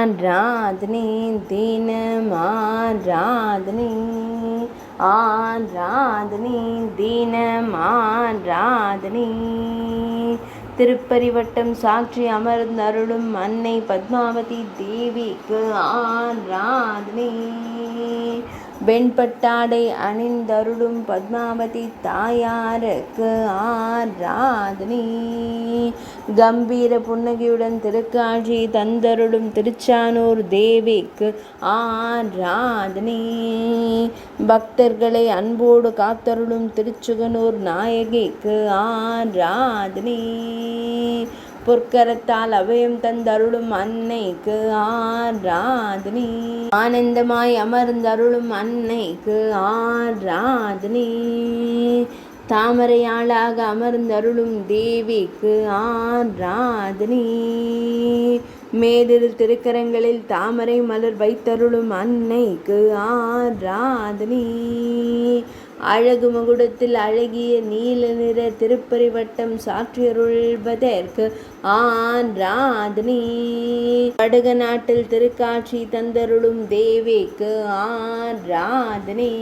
ஆராதனை தினம் ஆராதனை ஆராதனை தினம் ஆராதனை. திருப்பரிவட்டம் சாட்சி அமர்ந்தருளும் அன்னை பத்மாவதி தேவிக்கு ஆராதனை. வெண்பட்டாடை அணிந்தருளும் பத்மாவதி தாயாருக்கு ஆராதனை. கம்பீர புன்னகையுடன் திருக்காட்சி தந்தருளும் திருச்சானூர் தேவிக்கு ஆராதனை. பக்தர்களை அன்போடு காத்தருளும் திருச்சுகனூர் நாயகிக்கு ஆராதனை. பொற்கரத்தால் அபயம் தந்தருளும் அன்னைக்கு ஆராதனை. ஆனந்தமாய் அமர்ந்தருளும் அன்னைக்கு ஆராதனை. தாமரையாளாக அமர்ந்தருளும் தேவிக்கு ஆராதனை. மேலிரு திருக்கரங்களில் தாமரை மலர் வைத்தருளும் அன்னைக்கு ஆராதனை. அழகு மகுடத்தில் அழகிய நீல நிற திருப்பரிவட்டம் சாற்றியருள்வதற்கு ஆராதனை. வடக நாட்டில் திருக்காட்சி தந்தருளும் தேவிக்கு ஆராதனை.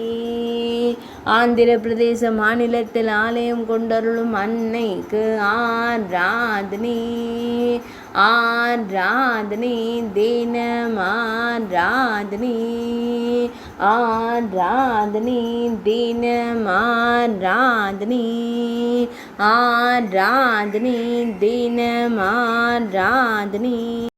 ஆந்திர பிரதேச மாநிலத்தில் ஆலயம் கொண்டருளும் அன்னைக்கு ஆராதனை. ஆராதனை தினம் ஆராதனை. ஆராதனை தினம் ஆராதனை. ஆராதனை தினம் ஆராதனை.